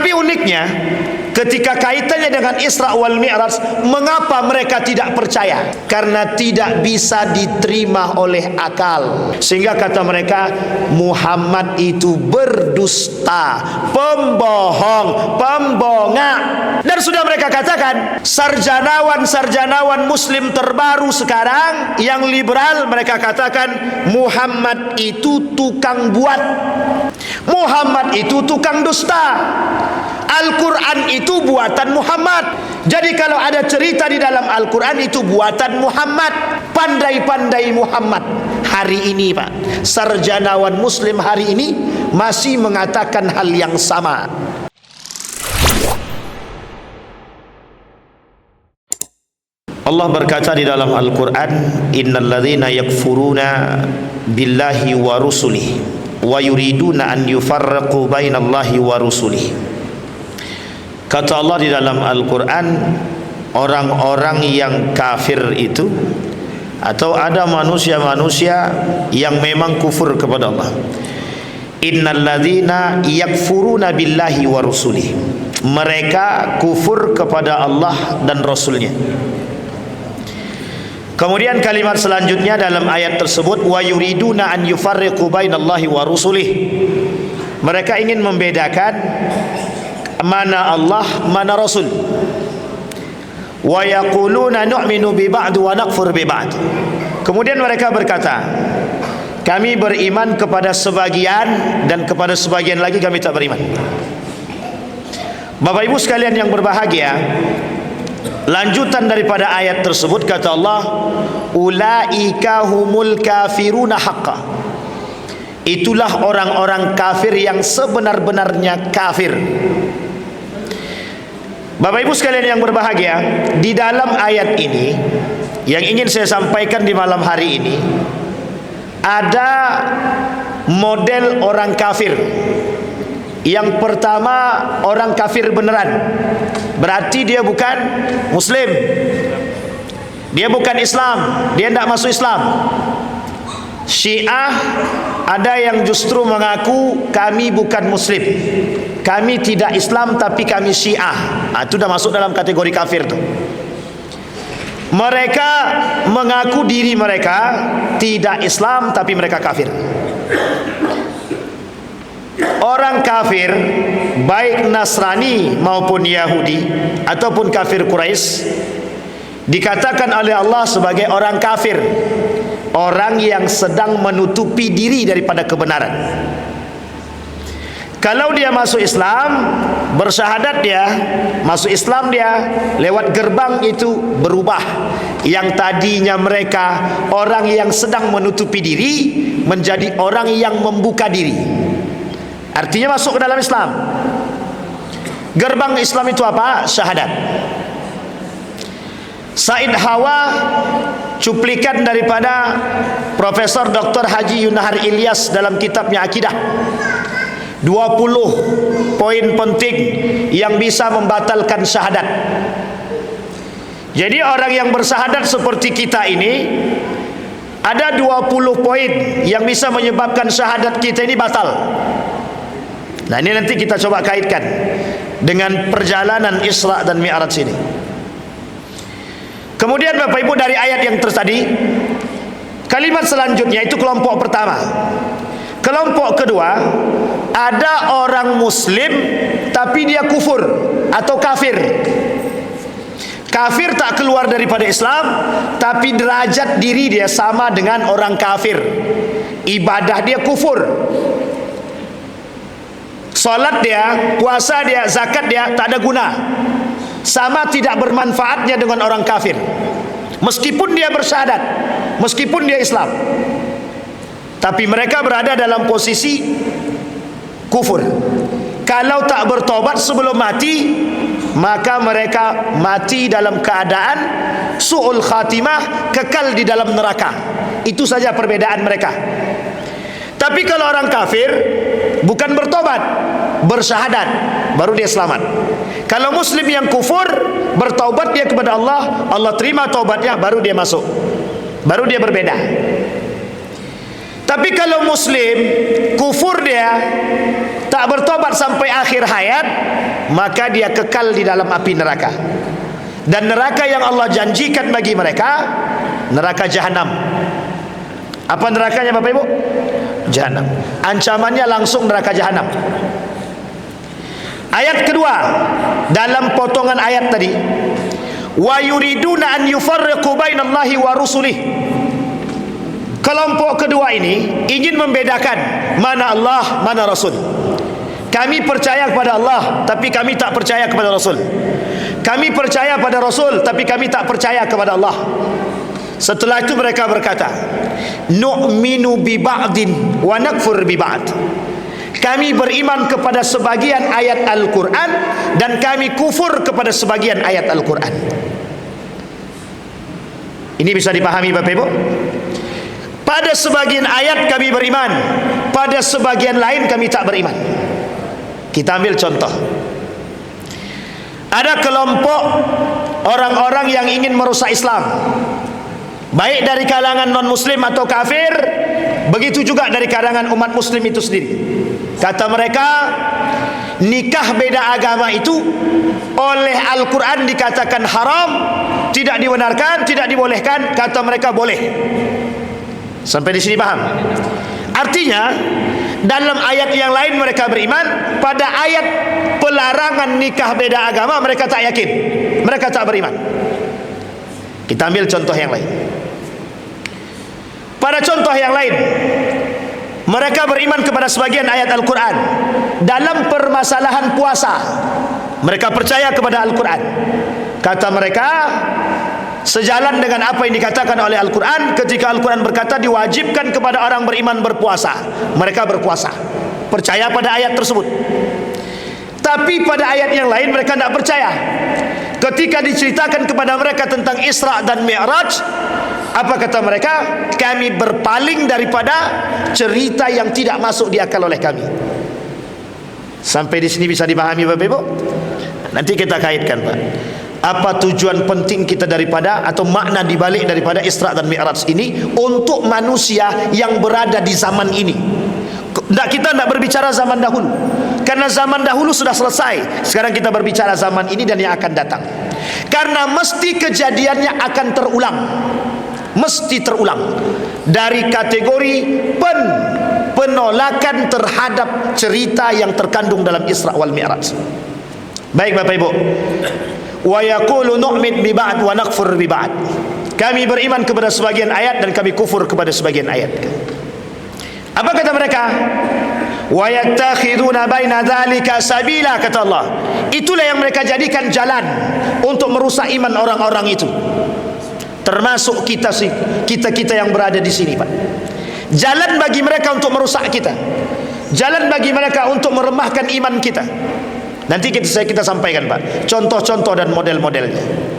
Tapi uniknya, ketika kaitannya dengan Isra wal Mi'raj, mengapa mereka tidak percaya? Karena tidak bisa diterima oleh akal. Sehingga kata mereka, Muhammad itu berdusta, pembohong, pembongak. Dan sudah mereka katakan, sarjanawan muslim terbaru sekarang yang liberal, mereka katakan Muhammad itu tukang buat, Muhammad itu tukang dusta, Al-Quran itu buatan Muhammad. Jadi kalau ada cerita di dalam Al-Quran itu buatan Muhammad, pandai-pandai Muhammad. Hari ini Pak, sarjanawan muslim hari ini masih mengatakan hal yang sama. Allah berkata di dalam Al-Quran, innal ladzina yakfuruna billahi wa rusulihi wa yuriduna an yufarraqu bainallahi wa rusulihi. Kata Allah di dalam Al-Quran, orang-orang yang kafir itu, atau ada manusia-manusia yang memang kufur kepada Allah, innal ladzina yakfuruna billahi wa rusulihi, mereka kufur kepada Allah dan Rasulnya. Kemudian kalimat selanjutnya dalam ayat tersebut, wa yuriduna an yufarriqu bainallahi wa rusulih, mereka ingin membedakan mana Allah, mana Rasul. Wa yaquluna nu'minu bi ba'd wa nakfur bi ba'd, kemudian mereka berkata, kami beriman kepada sebagian dan kepada sebagian lagi kami tak beriman. Bapak Ibu sekalian yang berbahagia, lanjutan daripada ayat tersebut kata Allah, ulaika humul kafiruna haqqa, itulah orang-orang kafir yang sebenar-benarnya kafir. Bapak Ibu sekalian yang berbahagia, di dalam ayat ini yang ingin saya sampaikan di malam hari ini, ada model orang kafir. Yang pertama, orang kafir beneran, berarti dia bukan Muslim, dia bukan Islam, dia tidak masuk Islam. Syiah ada yang justru mengaku kami bukan Muslim, kami tidak Islam tapi kami Syiah. Itu sudah masuk dalam kategori kafir tuh. Mereka mengaku diri mereka tidak Islam tapi mereka kafir. Orang kafir, baik Nasrani maupun Yahudi ataupun kafir Quraisy, dikatakan oleh Allah sebagai orang kafir, orang yang sedang menutupi diri daripada kebenaran. Kalau dia masuk Islam, bersyahadat dia masuk Islam, dia lewat gerbang itu berubah. Yang tadinya mereka orang yang sedang menutupi diri menjadi orang yang membuka diri. Artinya masuk ke dalam Islam. Gerbang Islam itu apa? Syahadat. Said Hawa, cuplikan daripada Profesor Dr. Haji Yunahar Ilyas dalam kitabnya Akidah, 20 poin penting yang bisa membatalkan syahadat. Jadi orang yang bersyahadat seperti kita ini, ada 20 poin yang bisa menyebabkan syahadat kita ini batal. Nah, ini nanti kita coba kaitkan dengan perjalanan Isra dan Mi'raj ini. Kemudian Bapak Ibu, dari ayat yang tadi, kalimat selanjutnya itu kelompok pertama. Kelompok kedua, ada orang Muslim tapi dia kufur atau kafir. Kafir tak keluar daripada Islam, tapi derajat diri dia sama dengan orang kafir. Ibadah dia kufur, salat dia, puasa dia, zakat dia tak ada guna, sama tidak bermanfaatnya dengan orang kafir. Meskipun dia bersyahadat, meskipun dia Islam, tapi mereka berada dalam posisi kufur. Kalau tak bertobat sebelum mati, maka mereka mati dalam keadaan su'ul khatimah, kekal di dalam neraka. Itu saja perbedaan mereka. Tapi kalau orang kafir bukan bertobat, bersyahadat, baru dia selamat. Kalau Muslim yang kufur, bertaubat dia kepada Allah, Allah terima taubatnya, baru dia masuk, baru dia berbeda. Tapi kalau muslim kufur, dia tak bertobat sampai akhir hayat, maka dia kekal di dalam api neraka. Dan neraka yang Allah janjikan bagi mereka, neraka jahanam. Apa nerakanya Bapak Ibu? Jahanam. Ancamannya langsung neraka jahanam. Ayat kedua dalam potongan ayat tadi, wa yuriduna an yufarriqu bainallahi wa rusulih. Kelompok kedua ini ingin membedakan mana Allah, mana Rasul. Kami percaya kepada Allah, tapi kami tak percaya kepada Rasul. Kami percaya pada Rasul, tapi kami tak percaya kepada Allah. Setelah itu mereka berkata, nu'minu bi ba'din wa nakfur bi ba'd. Kami beriman kepada sebagian ayat Al-Quran dan kami kufur kepada sebagian ayat Al-Quran. Ini bisa dipahami Bapak Ibu? Pada sebagian ayat kami beriman, pada sebagian lain kami tak beriman. Kita ambil contoh. Ada kelompok orang-orang yang ingin merusak Islam, baik dari kalangan non-muslim atau kafir, begitu juga dari kalangan umat muslim itu sendiri. Kata mereka, nikah beda agama itu oleh Al-Quran dikatakan haram, tidak dibenarkan, tidak dibolehkan. Kata mereka boleh. Sampai di sini paham? Artinya dalam ayat yang lain mereka beriman, pada ayat pelarangan nikah beda agama mereka tak yakin, mereka tak beriman. Kita ambil contoh yang lain. Pada contoh yang lain, mereka beriman kepada sebagian ayat Al-Quran. Dalam permasalahan puasa, mereka percaya kepada Al-Quran. Kata mereka, sejalan dengan apa yang dikatakan oleh Al-Quran, ketika Al-Quran berkata diwajibkan kepada orang beriman berpuasa, mereka berpuasa, percaya pada ayat tersebut. Tapi pada ayat yang lain mereka tidak percaya. Ketika diceritakan kepada mereka tentang Isra dan Mi'raj, apa kata mereka? Kami berpaling daripada cerita yang tidak masuk di akal oleh kami. Sampai di sini bisa dipahami Bapak Ibu? Nanti kita kaitkan Pak. Apa tujuan penting kita daripada atau makna dibalik daripada Isra dan Mi'raj ini untuk manusia yang berada di zaman ini. Kita tidak berbicara zaman dahulu, karena zaman dahulu sudah selesai. Sekarang kita berbicara zaman ini dan yang akan datang. Karena mesti kejadiannya akan terulang, mesti terulang. Dari kategori penolakan terhadap cerita yang terkandung dalam Isra wal Mi'raj. Baik Bapak Ibu, wa yaqulu nu'min bi ba'd wa nakfur bi ba'd. Kami beriman kepada sebagian ayat dan kami kufur kepada sebagian ayat. Apa kata mereka? Wa yattakhiduna baina dzalika sabila, kata Allah. Itulah yang mereka jadikan jalan untuk merusak iman orang-orang itu. Termasuk kita yang berada di sini, Pak. Jalan bagi mereka untuk merusak kita. Jalan bagi mereka untuk meremahkan iman kita. Nanti kita sampaikan Pak, contoh-contoh dan model-modelnya.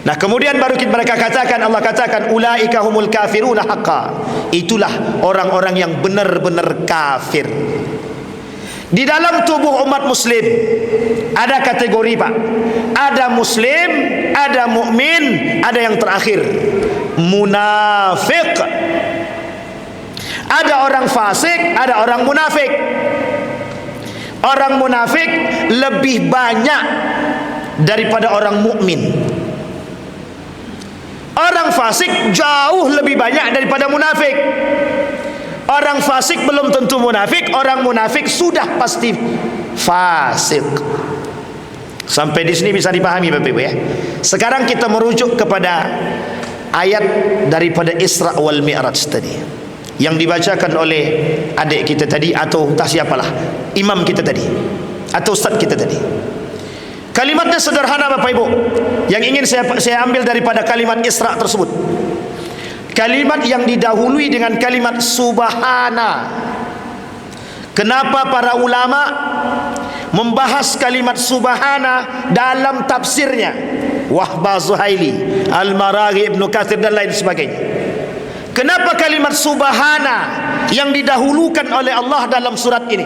Nah kemudian baru mereka katakan, Allah katakan ulaika humul kafiruna haqqa. Itulah orang-orang yang benar-benar kafir. Di dalam tubuh umat muslim ada kategori Pak. Ada muslim, ada mukmin, ada yang terakhir munafik. Ada orang fasik, ada orang munafik. Orang munafik lebih banyak daripada orang mukmin. Orang fasik jauh lebih banyak daripada munafik. Orang fasik belum tentu munafik, orang munafik sudah pasti fasik. Sampai di sini bisa dipahami Bapak Ibu ya. Sekarang kita merujuk kepada ayat daripada Isra wal Mi'raj tadi, yang dibacakan oleh adik kita tadi, atau entah siapalah, imam kita tadi, atau ustaz kita tadi. Kalimatnya sederhana Bapak Ibu. Yang ingin saya ambil daripada kalimat Isra tersebut, kalimat yang didahului dengan kalimat subhana. Kenapa para ulama membahas kalimat subhana dalam tafsirnya? Wahbah Zuhaili, Al-Maraghi, Ibnu Katsir dan lain sebagainya. Kenapa kalimat subhana yang didahulukan oleh Allah dalam surat ini?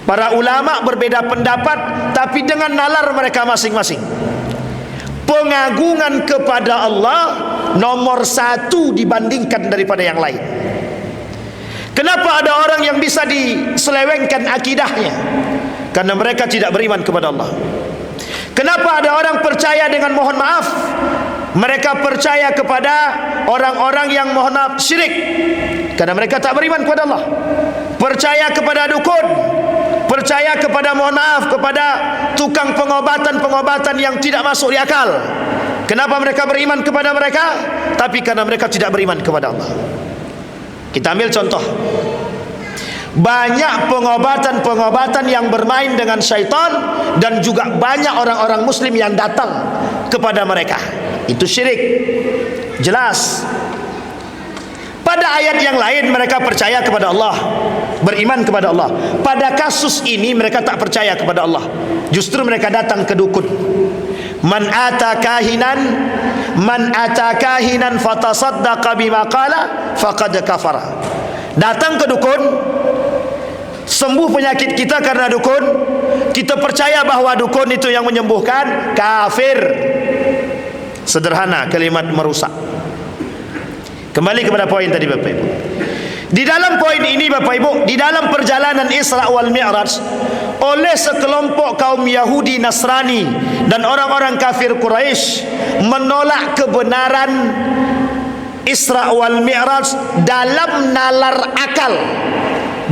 Para ulama berbeda pendapat, tapi dengan nalar mereka masing-masing. Pengagungan kepada Allah nomor satu dibandingkan daripada yang lain. Kenapa ada orang yang bisa diselewengkan akidahnya? Karena mereka tidak beriman kepada Allah. Kenapa ada orang percaya dengan mohon maaf? Mereka percaya kepada orang-orang yang mohon maaf syirik, karena mereka tak beriman kepada Allah. Percaya kepada dukun, percaya kepada mohon maaf kepada tukang pengobatan yang tidak masuk di akal. Kenapa mereka beriman kepada mereka? Tapi karena mereka tidak beriman kepada Allah. Kita ambil contoh, banyak pengobatan yang bermain dengan syaitan, dan juga banyak orang-orang muslim yang datang kepada mereka. Itu syirik, jelas. Pada ayat yang lain mereka percaya kepada Allah, beriman kepada Allah. Pada kasus ini mereka tak percaya kepada Allah, justru mereka datang ke dukun. Man ata kahinan fatasaddaqa bima qala faqad kafara. Datang ke dukun, sembuh penyakit kita karena dukun, kita percaya bahwa dukun itu yang menyembuhkan, kafir. Sederhana, kalimat merusak. Kembali kepada poin tadi Bapak Ibu. Di dalam poin ini Bapak Ibu, di dalam perjalanan Isra wal Mi'raj, oleh sekelompok kaum Yahudi, Nasrani dan orang-orang kafir Quraisy menolak kebenaran Isra wal Mi'raj dalam nalar akal,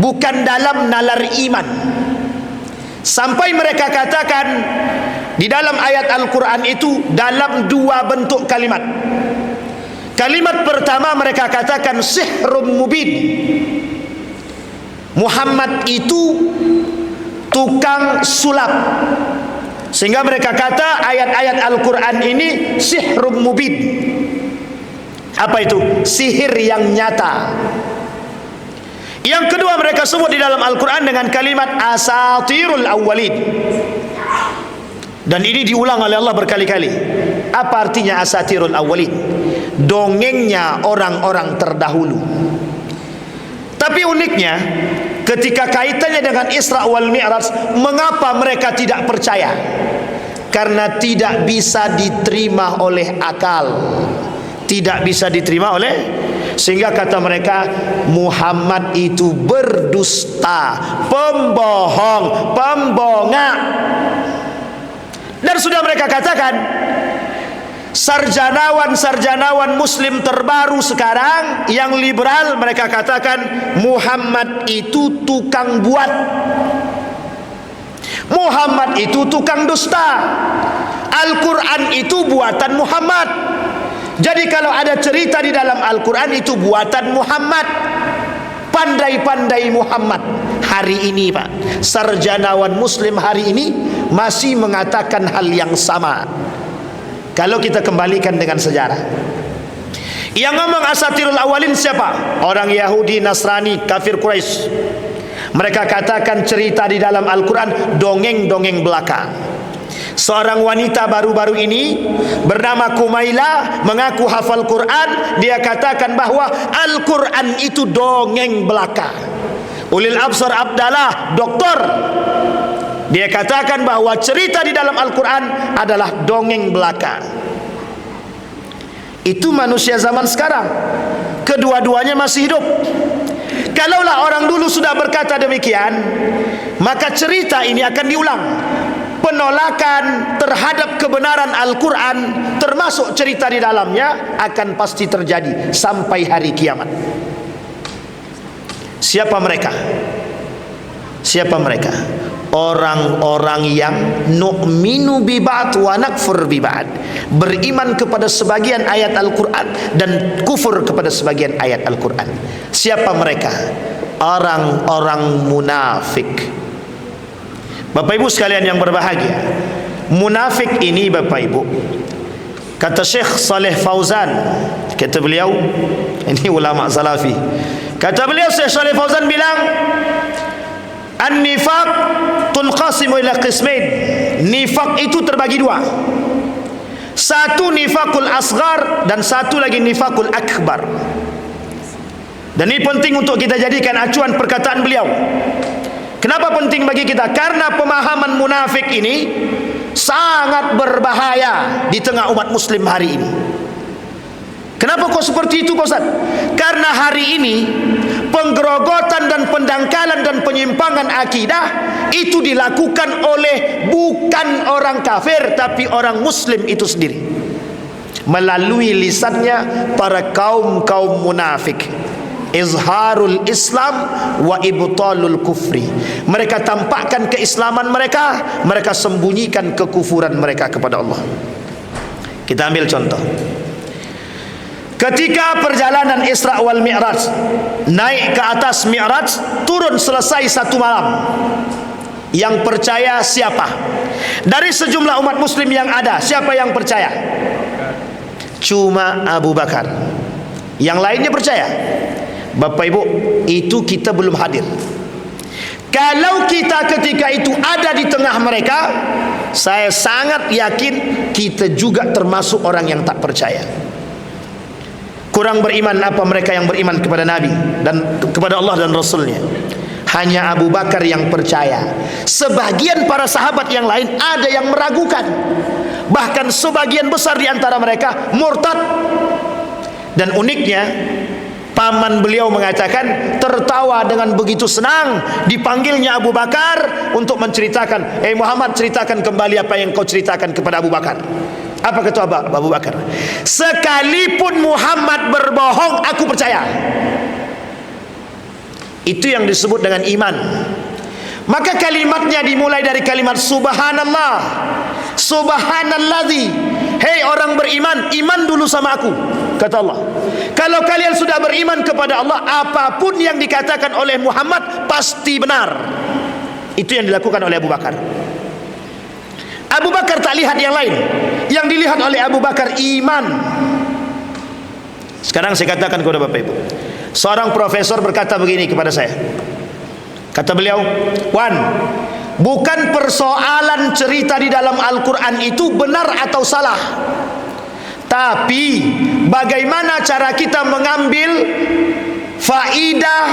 bukan dalam nalar iman. Sampai mereka katakan di dalam ayat Al-Quran itu dalam dua bentuk kalimat. Kalimat pertama mereka katakan sihrum mubin, Muhammad itu tukang sulap. Sehingga mereka kata ayat-ayat Al-Quran ini sihrum mubin. Apa itu? Sihir yang nyata. Yang kedua mereka sebut di dalam Al-Quran dengan kalimat asatirul awwalin, dan ini diulang oleh Allah berkali-kali. Apa artinya asatirul awwalin? Dongengnya orang-orang terdahulu. Tapi uniknya, ketika kaitannya dengan Isra wal Mi'raj, mengapa mereka tidak percaya? Karena tidak bisa diterima oleh akal, tidak bisa diterima oleh, sehingga kata mereka Muhammad itu berdusta, pembohong, pembongak. Dan sudah mereka katakan, sarjanawan muslim terbaru sekarang yang liberal, mereka katakan Muhammad itu tukang buat, Muhammad itu tukang dusta, Al-Quran itu buatan Muhammad. Jadi kalau ada cerita di dalam Al-Quran itu buatan Muhammad, pandai-pandai Muhammad. Hari ini Pak, sarjanawan muslim hari ini masih mengatakan hal yang sama. Kalau kita kembalikan dengan sejarah, yang ngomong asatirul awalin siapa? Orang Yahudi, Nasrani, kafir Quraisy. Mereka katakan cerita di dalam Al-Quran dongeng-dongeng belaka. Seorang wanita baru-baru ini bernama Kumaila mengaku hafal Quran. Dia katakan bahwa Al-Quran itu dongeng belaka. Ulil Absar Abdallah, doktor, dia katakan bahwa cerita di dalam Al-Quran adalah dongeng belaka. Itu manusia zaman sekarang, kedua-duanya masih hidup. Kalaulah orang dulu sudah berkata demikian, maka cerita ini akan diulang. Penolakan terhadap kebenaran Al-Quran, termasuk cerita di dalamnya, akan pasti terjadi sampai hari kiamat. Siapa mereka? Siapa mereka? Orang-orang yang nu'minu bi ba'd wa nakfur bi ba'd, beriman kepada sebagian ayat Al-Quran dan kufur kepada sebagian ayat Al-Quran. Siapa mereka? Orang-orang munafik. Bapak Ibu sekalian yang berbahagia, munafik ini Bapak Ibu, kata Syekh Saleh Fauzan, kata beliau, ini ulama salafi, kata beliau, Syekh Saleh Fauzan bilang, an-nifaq tunqasimu ila qismain. Nifaq itu terbagi dua. Satu nifaqul asghar dan satu lagi nifaqul akbar. Dan ini penting untuk kita jadikan acuan perkataan beliau. Kenapa penting bagi kita? Karena pemahaman munafik ini sangat berbahaya di tengah umat muslim hari ini. Kenapa kok seperti itu Pak Ustaz? Karena hari ini penggerogotan dan pendangkalan dan penyimpangan akidah itu dilakukan oleh bukan orang kafir, tapi orang muslim itu sendiri, melalui lisannya para kaum munafik. Izharul Islam wa ibtalul kufri. Mereka tampakkan keislaman mereka, mereka sembunyikan kekufuran mereka kepada Allah. Kita ambil contoh. Ketika perjalanan Isra wal Mi'raj, naik ke atas Mi'raj, turun selesai satu malam. Yang percaya siapa? Dari sejumlah umat muslim yang ada, siapa yang percaya? Cuma Abu Bakar. Yang lainnya percaya. Bapak Ibu, itu kita belum hadir. Kalau kita ketika itu ada di tengah mereka, saya sangat yakin kita juga termasuk orang yang tak percaya. Kurang beriman apa mereka yang beriman kepada Nabi dan kepada Allah dan Rasulnya? Hanya Abu Bakar yang percaya. Sebagian para sahabat yang lain ada yang meragukan. Bahkan sebagian besar di antara mereka murtad. Dan uniknya, paman beliau mengatakan, tertawa dengan begitu senang dipanggilnya Abu Bakar untuk menceritakan, Muhammad, ceritakan kembali apa yang kau ceritakan kepada Abu Bakar. Apa kata Abu Bakar? Sekalipun Muhammad berbohong, aku percaya. Itu yang disebut dengan iman. Maka kalimatnya dimulai dari kalimat subhanallah, subhanalladzi. Hei orang beriman, iman dulu sama aku, kata Allah. Kalau kalian sudah beriman kepada Allah, apapun yang dikatakan oleh Muhammad pasti benar. Itu yang dilakukan oleh Abu Bakar. Abu Bakar tak lihat yang lain. Yang dilihat oleh Abu Bakar iman. Sekarang saya katakan kepada Bapak Ibu, seorang profesor berkata begini kepada saya. Kata beliau, Wan, bukan persoalan cerita di dalam Al-Quran itu benar atau salah, tapi bagaimana cara kita mengambil faidah,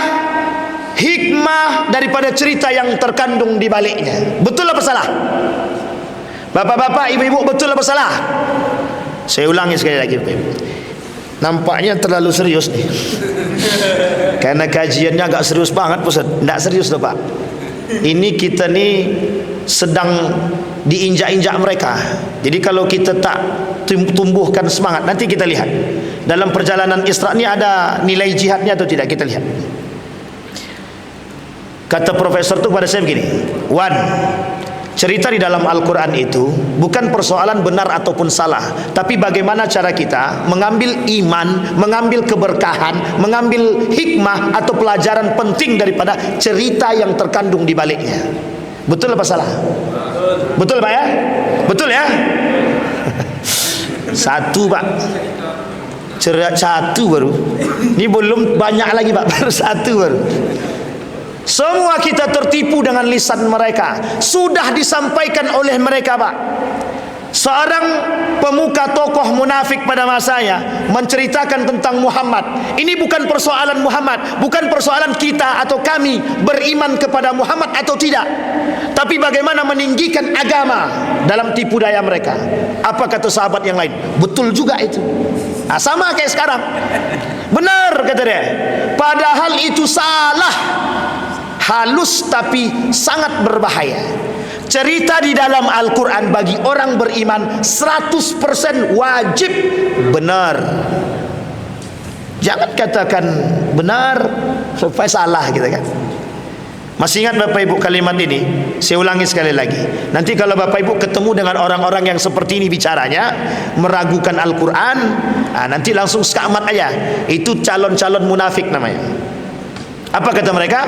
hikmah daripada cerita yang terkandung di baliknya. Betul apa salah? Bapak-bapak, ibu-ibu, betul apa salah? Saya ulangi sekali lagi, Bapak Ibu. Nampaknya terlalu serius nih. Karena kajiannya agak serius banget, Ustaz. Tidak serius loh, Pak. Ini kita nih sedang diinjak-injak mereka. Jadi kalau kita tak tumbuhkan semangat, nanti kita lihat dalam perjalanan Isra ini ada nilai jihadnya atau tidak, kita lihat. Kata profesor itu kepada saya begini, Wan, cerita di dalam Al-Quran itu bukan persoalan benar ataupun salah, tapi bagaimana cara kita mengambil iman, mengambil keberkahan, mengambil hikmah atau pelajaran penting daripada cerita yang terkandung di baliknya. Betul apa salah? Betul Pak ya? Betul ya? Satu Pak. Satu baru. Ini belum banyak lagi Pak, baru satu baru. Semua kita tertipu dengan lisan mereka. Sudah disampaikan oleh mereka, Pak. Seorang pemuka tokoh munafik pada masanya menceritakan tentang Muhammad. Ini bukan persoalan Muhammad, bukan persoalan kita atau kami beriman kepada Muhammad atau tidak, tapi bagaimana meninggikan agama dalam tipu daya mereka. Apa kata sahabat yang lain? Betul juga itu. Nah, sama kayak sekarang. Benar kata dia. Padahal itu salah. Halus tapi sangat berbahaya. Cerita di dalam Al-Quran bagi orang beriman 100% wajib benar. Jangan katakan benar supaya salah gitu kan. Masih ingat Bapak Ibu kalimat ini? Saya ulangi sekali lagi. Nanti kalau Bapak Ibu ketemu dengan orang-orang yang seperti ini bicaranya, meragukan Al-Quran, nanti langsung skamat aja. Itu calon-calon munafik namanya. Apa kata mereka?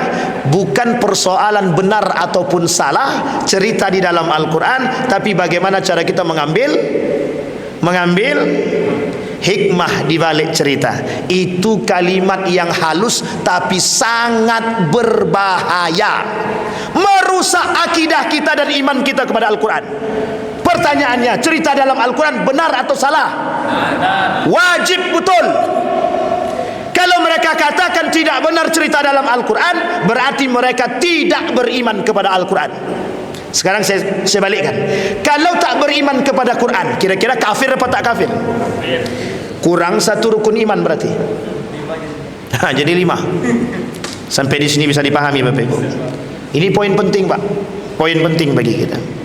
Bukan persoalan benar ataupun salah cerita di dalam Al-Quran, tapi bagaimana cara kita mengambil hikmah di balik cerita. Itu kalimat yang halus tapi sangat berbahaya, merusak akidah kita dan iman kita kepada Al-Quran. Pertanyaannya, cerita dalam Al-Quran benar atau salah? Wajib betul. Kalau mereka katakan tidak benar cerita dalam Al-Quran, berarti mereka tidak beriman kepada Al-Quran. Sekarang saya balikkan. Kalau tak beriman kepada Quran, kira-kira kafir apa tak kafir? Kurang satu rukun iman berarti. Jadi 5. Sampai di sini bisa dipahami Bapak Ibu. Ini poin penting Pak, poin penting bagi kita.